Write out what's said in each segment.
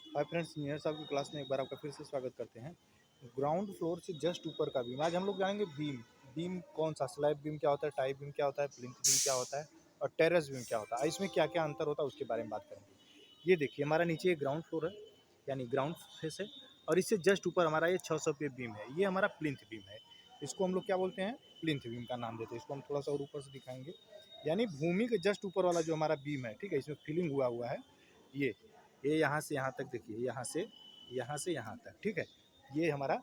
Hi friends, Neeraj साहब की class में एक बार आपका फिर से स्वागत करते हैं। ग्राउंड फ्लोर से जस्ट ऊपर का बीम, आज हम लोग जानेंगे बीम। बीम कौन सा, स्लैब बीम क्या होता है, टाई बीम क्या होता है, प्लिंथ बीम क्या होता है और टेरेस बीम क्या होता है, इसमें क्या क्या अंतर होता है उसके बारे में बात करेंगे। ये देखिए, हमारा नीचे एक ग्राउंड फ्लोर है, यानी ग्राउंड फेस है, और इससे जस्ट ऊपर हमारा ये 600 पे बीम है। ये हमारा प्लिंथ बीम है। इसको हम लोग क्या बोलते हैं, प्लिंथ बीम का नाम देते हैं। इसको हम थोड़ा सा और ऊपर से दिखाएंगे, यानी भूमि के जस्ट ऊपर वाला जो हमारा बीम है, ठीक है, इसमें फिलिंग हुआ है। ये यहाँ से यहाँ तक देखिए, यहाँ से यहाँ तक, ठीक है, ये हमारा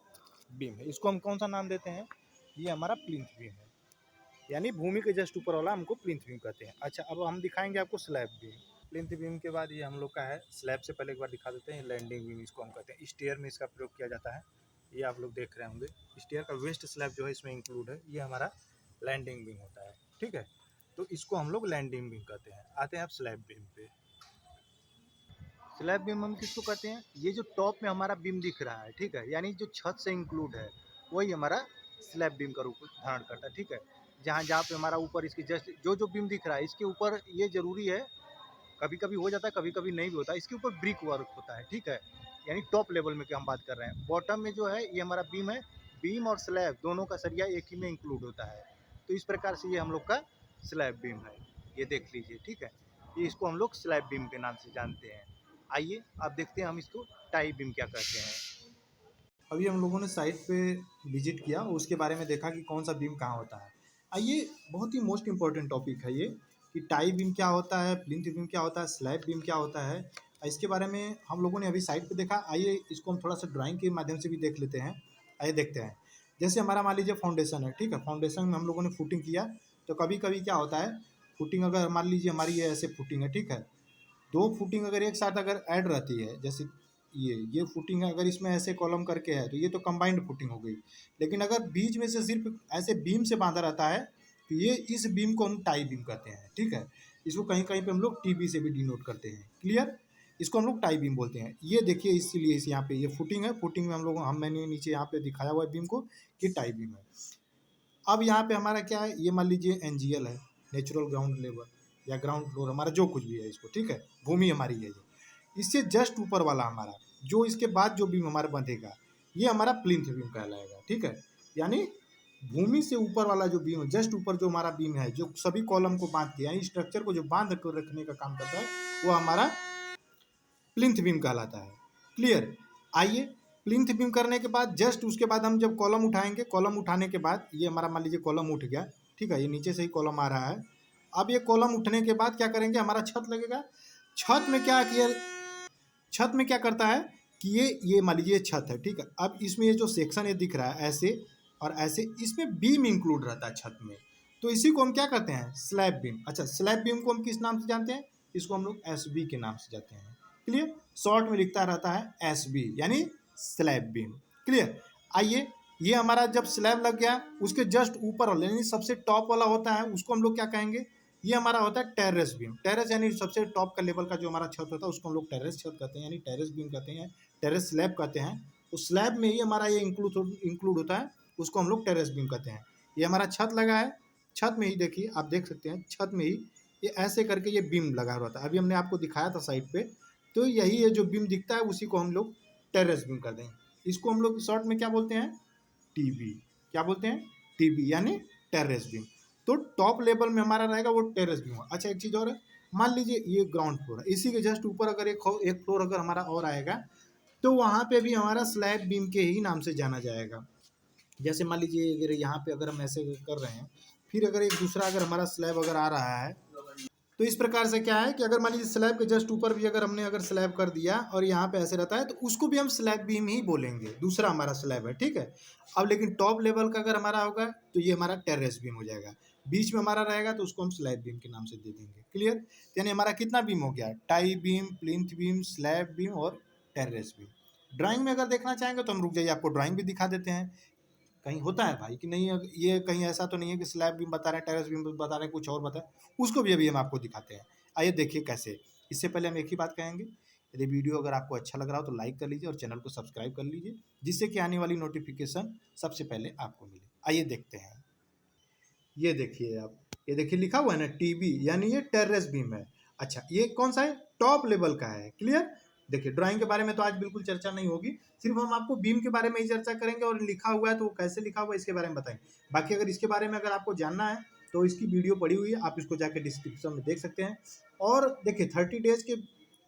बीम है। इसको हम कौन सा नाम देते हैं, ये हमारा प्लिंथ बीम है, यानी भूमि के जस्ट ऊपर वाला हमको प्लिंथ बीम कहते हैं। अच्छा, अब हम दिखाएंगे आपको स्लैब बीम। प्लिंथ बीम के बाद ये हम लोग का है स्लैब। से पहले एक बार दिखा देते हैं, लैंडिंग बीम इसको हम कहते हैं। स्टेयर में इसका प्रयोग किया जाता है, ये आप लोग देख रहे होंगे। स्टेयर का वेस्ट स्लैब जो है इसमें इंक्लूड है, ये हमारा लैंडिंग बीम होता है, ठीक है। तो इसको हम लोग लैंडिंग बीम कहते हैं। आते हैं आप स्लैब बीम पे। स्लैब बीम हम किसको कहते हैं, ये जो टॉप में हमारा बीम दिख रहा है, ठीक है, यानी जो छत से इंक्लूड है, वही हमारा स्लैब बीम का रूप धारण करता है, ठीक है। जहाँ जहाँ पे हमारा ऊपर इसके जस्ट जो जो बीम दिख रहा है, इसके ऊपर ये जरूरी है, कभी कभी हो जाता है, कभी कभी नहीं भी होता, इसके ऊपर ब्रिक वर्क होता है, ठीक है। यानी टॉप लेवल में क्या हम बात कर रहे हैं। बॉटम में जो है ये हमारा बीम है। बीम और स्लैब दोनों का सरिया एक ही में इंक्लूड होता है। तो इस प्रकार से ये हम लोग का स्लैब बीम है, ये देख लीजिए, ठीक है। ये इसको हम लोग स्लैब बीम के नाम से जानते हैं। आइए अब देखते हैं हम इसको टाई बीम क्या कहते हैं। अभी हम लोगों ने साइट पे विजिट किया, उसके बारे में देखा कि कौन सा बीम कहाँ होता है। आइए, बहुत ही मोस्ट इम्पोर्टेंट टॉपिक है ये, कि टाई बीम क्या होता है, प्लिंथ बीम क्या होता है, स्लैब बीम क्या होता है। इसके बारे में हम लोगों ने अभी साइट पे देखा। आइए इसको हम थोड़ा सा ड्राइंग के माध्यम से भी देख लेते हैं। आइए देखते हैं। जैसे हमारा मान लीजिए फाउंडेशन है, ठीक है। फाउंडेशन में हम लोगों ने फुटिंग किया, तो कभी कभी क्या होता है, फुटिंग अगर मान लीजिए हमारी ये ऐसे फुटिंग है, ठीक है। दो फुटिंग अगर एक साथ अगर ऐड रहती है, जैसे ये फुटिंग है, अगर इसमें ऐसे कॉलम करके है तो ये तो कंबाइंड फुटिंग हो गई। लेकिन अगर बीच में से सिर्फ ऐसे बीम से बांधा रहता है, तो ये इस बीम को हम टाई बीम कहते हैं, ठीक है। इसको कहीं कहीं पे हम लोग टीबी से भी डिनोट करते हैं, क्लियर। इसको हम लोग टाई बीम बोलते हैं। ये देखिए, इसीलिए इस यहाँ पे ये फुटिंग है, फुटिंग में हम लोग मैंने नीचे यहाँ पे दिखाया हुआ है बीम को, कि टाई बीम है। अब यहाँ पे हमारा क्या है, ये मान लीजिए एनजीएल है, नेचुरल ग्राउंड लेवल या ग्राउंड फ्लोर, हमारा जो कुछ भी है इसको, ठीक है, भूमि हमारी है ये। इससे जस्ट ऊपर वाला हमारा, जो इसके बाद जो बीम हमारा बंधेगा, ये हमारा प्लिंथ बीम कहलाएगा, ठीक है। यानी भूमि से ऊपर वाला जो बीम है, जस्ट ऊपर जो हमारा बीम है, जो सभी कॉलम को बांध के, यानी स्ट्रक्चर को जो बांध कर रखने का काम करता है, वो हमारा प्लिंथ बीम कहलाता है, क्लियर। आइए, प्लिंथ बीम करने के बाद जस्ट उसके बाद हम जब कॉलम उठाएंगे, कॉलम उठाने के बाद ये हमारा मान लीजिए कॉलम उठ गया, ठीक है, ये नीचे से ही कॉलम आ रहा है। अब ये कॉलम उठने के बाद क्या करेंगे, हमारा छत लगेगा। छत में क्या किया, छत में क्या करता है कि ये मान लीजिए छत है, ठीक है। अब इसमें ये जो सेक्शन ये दिख रहा है ऐसे और ऐसे, इसमें बीम इंक्लूड रहता है छत में, तो इसी को हम क्या कहते हैं, स्लैब बीम। अच्छा, स्लैब बीम को हम किस नाम से जानते हैं, इसको हम लोग एसबी के नाम से जानते हैं, क्लियर। शॉर्ट में लिखता रहता है एसबी, यानी स्लैब बीम, क्लियर। आइए, ये हमारा जब स्लैब लग गया, उसके जस्ट ऊपर वाला यानी सबसे टॉप वाला होता है, उसको हम लोग क्या कहेंगे, ये हमारा होता है टेरेस बीम। टेरेस यानी सबसे टॉप का लेवल का जो हमारा छत होता है, उसको हम लोग टेरेस छत कहते हैं, यानी टेरेस बीम कहते हैं, टेरेस स्लैब कहते हैं। तो स्लैब में ही हमारा ये इंक्लूड होता है, उसको हम लोग टेरेस बीम कहते हैं। ये हमारा छत लगा है, छत में ही देखिए, आप देख सकते हैं, छत में ही ये ऐसे करके ये बीम लगा हुआ था। अभी हमने आपको दिखाया था साइड पे, तो यही है जो बीम दिखता है, उसी को हम लोग टेरेस बीम कहते हैं। इसको हम लोग शॉर्ट में क्या बोलते हैं, टीबी। क्या बोलते हैं, टीबी, यानी टेरेस बीम। तो टॉप लेवल में हमारा रहेगा वो टेरेस बीम। अच्छा, एक चीज़ और है, मान लीजिए ये ग्राउंड फ्लोर है, इसी के जस्ट ऊपर अगर एक फ्लोर अगर हमारा और आएगा, तो वहाँ पे भी हमारा स्लैब बीम के ही नाम से जाना जाएगा। जैसे मान लीजिए अगर यहाँ पे अगर हम ऐसे कर रहे हैं, फिर अगर एक दूसरा अगर हमारा स्लैब अगर आ रहा है, तो इस प्रकार से क्या है कि अगर मान लीजिए स्लैब के जस्ट ऊपर भी अगर हमने अगर स्लैब कर दिया और यहाँ पे ऐसे रहता है, तो उसको भी हम स्लैब बीम ही बोलेंगे, दूसरा हमारा स्लैब है, ठीक है। अब लेकिन टॉप लेवल का अगर हमारा होगा, तो ये हमारा टेरेस बीम हो जाएगा। बीच में हमारा रहेगा तो उसको हम स्लैब बीम के नाम से दे देंगे, क्लियर। यानी हमारा कितना बीम हो गया, tie beam, plinth beam, slab beam और टेरेस बीम। ड्राइंग में अगर देखना चाहेंगे तो हम रुक जाइए, आपको ड्राइंग भी दिखा देते हैं। कहीं होता है भाई कि नहीं, ये कहीं ऐसा तो नहीं है कि स्लैब बीम बता रहे हैं, टेरेस बीम बता रहे हैं, कुछ और बता रहे हैं, उसको भी अभी हम आपको दिखाते हैं। आइए देखिए कैसे। इससे पहले हम एक ही बात कहेंगे, यदि वीडियो अगर आपको अच्छा लग रहा हो तो लाइक कर लीजिए और चैनल को सब्सक्राइब कर लीजिए, जिससे कि आने वाली नोटिफिकेशन सबसे पहले आपको मिले। आइए देखते हैं। ये देखिए आप, ये देखिए लिखा हुआ है ना टीबी, यानी ये टेरेस बीम है। अच्छा, ये कौन सा है, टॉप लेवल का है, क्लियर। देखिए ड्राइंग के बारे में तो आज बिल्कुल चर्चा नहीं होगी, सिर्फ हम आपको बीम के बारे में ही चर्चा करेंगे और लिखा हुआ है तो कैसे लिखा हुआ है इसके बारे में बताएंगे। बाकी अगर इसके बारे में अगर आपको जानना है तो इसकी वीडियो पड़ी हुई है, आप इसको जाके डिस्क्रिप्शन में देख सकते हैं। और देखिए 30 डेज के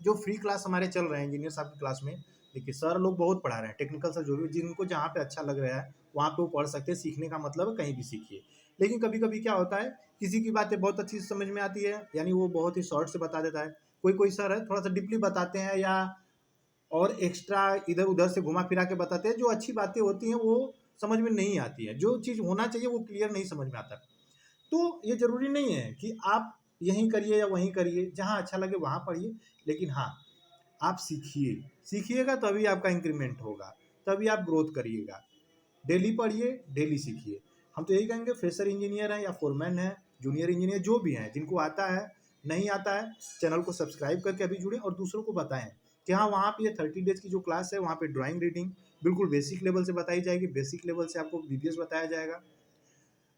जो फ्री क्लास हमारे चल रहे हैं इंजीनियर साहब की क्लास में, देखिए सर लोग बहुत पढ़ा रहे हैं, टेक्निकल से जो भी जिनको जहाँ पे अच्छा लग रहा है वहाँ पे वो पढ़ सकते हैं। सीखने का मतलब है कहीं भी सीखिए, लेकिन कभी कभी क्या होता है किसी की बातें बहुत अच्छी से समझ में आती है, यानी वो बहुत ही शॉर्ट से बता देता है। कोई कोई सर है थोड़ा सा डीपली बताते हैं या और एक्स्ट्रा इधर उधर से घुमा फिरा के बताते हैं, जो अच्छी बातें होती हैं वो समझ में नहीं आती है, जो चीज़ होना चाहिए वो क्लियर नहीं समझ में आता। तो ये ज़रूरी नहीं है कि आप यहीं करिए या वहीं करिए, जहाँ अच्छा लगे वहाँ पढ़िए, लेकिन हाँ आप सीखिए, सीखिएगा तभी आपका इंक्रीमेंट होगा, तभी आप ग्रोथ करिएगा। डेली पढ़िए, डेली सीखिए। हम तो यही कहेंगे फ्रेशर इंजीनियर हैं या फोरमैन है, जूनियर इंजीनियर जो भी हैं, जिनको आता है नहीं आता है, चैनल को सब्सक्राइब करके अभी जुड़े और दूसरों को बताएं कि हाँ वहाँ पे ये 30 डेज की जो क्लास है वहाँ पे ड्राइंग रीडिंग बिल्कुल बेसिक लेवल से बताई जाएगी। बेसिक लेवल से आपको बीपीएस बताया जाएगा,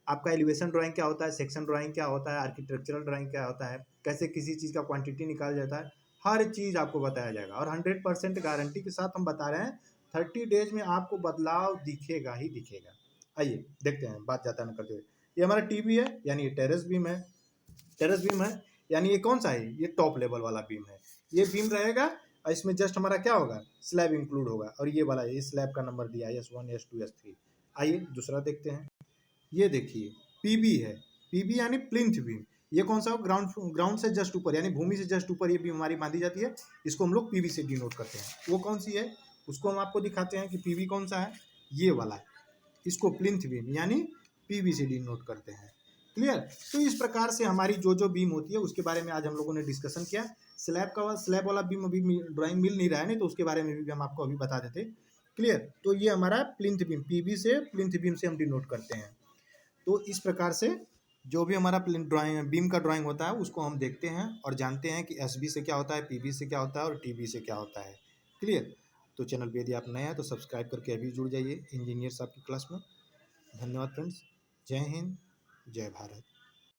आपका एलिवेशन ड्राइंग क्या होता है, सेक्शन ड्राइंग क्या होता है, आर्किटेक्चरल ड्राइंग क्या होता है, कैसे किसी चीज़ का क्वांटिटी निकाला जाता है, हर चीज़ आपको बताया जाएगा। और 100% गारंटी के साथ हम बता रहे हैं 30 डेज में आपको बदलाव दिखेगा ही दिखेगा। आइए देखते हैं, बात ज़्यादा न करते हुए, ये हमारा टीवी है यानी ये टेरेस बीम है। टेरेस बीम है यानी ये कौन सा है, ये टॉप लेवल वाला बीम है। ये बीम रहेगा और इसमें जस्ट हमारा क्या होगा, स्लैब इंक्लूड होगा। और ये वाला ये स्लैब का नंबर दिया है S1 S2 S3। आइए दूसरा देखते हैं। ये देखिए पीबी है, पीबी यानी प्लिंथ बीम। ये कौन सा, ग्राउंड ग्राउंड से जस्ट ऊपर यानी भूमि से जस्ट ऊपर ये बीम हमारी बांधी जाती है, इसको हम लोग पीबी से डिनोट करते हैं। वो कौन सी है उसको हम आपको दिखाते हैं कि पीबी कौन सा है, ये वाला है, इसको प्लिंथ बीम यानी पीबी से डिनोट करते हैं। क्लियर। तो इस प्रकार से हमारी जो बीम होती है उसके बारे में आज हम लोगों ने डिस्कशन किया। स्लैब वाला बीम अभी ड्राइंग मिल नहीं रहा है, नहीं तो उसके बारे में भी हम आपको अभी बता देते। क्लियर। तो ये हमारा प्लिंथ बीम, पीबी से प्लिंथ बीम से हम डिनोट करते हैं। तो इस प्रकार से जो भी हमारा ड्राइंग बीम का ड्राइंग होता है उसको हम देखते हैं और जानते हैं कि एसबी से क्या होता है, पीबी से क्या होता है और टीबी से क्या होता है। क्लियर। तो चैनल पे यदि आप नए हैं तो सब्सक्राइब करके अभी जुड़ जाइए इंजीनियर साहब की क्लास में। धन्यवाद फ्रेंड्स, जय हिंद, जय भारत।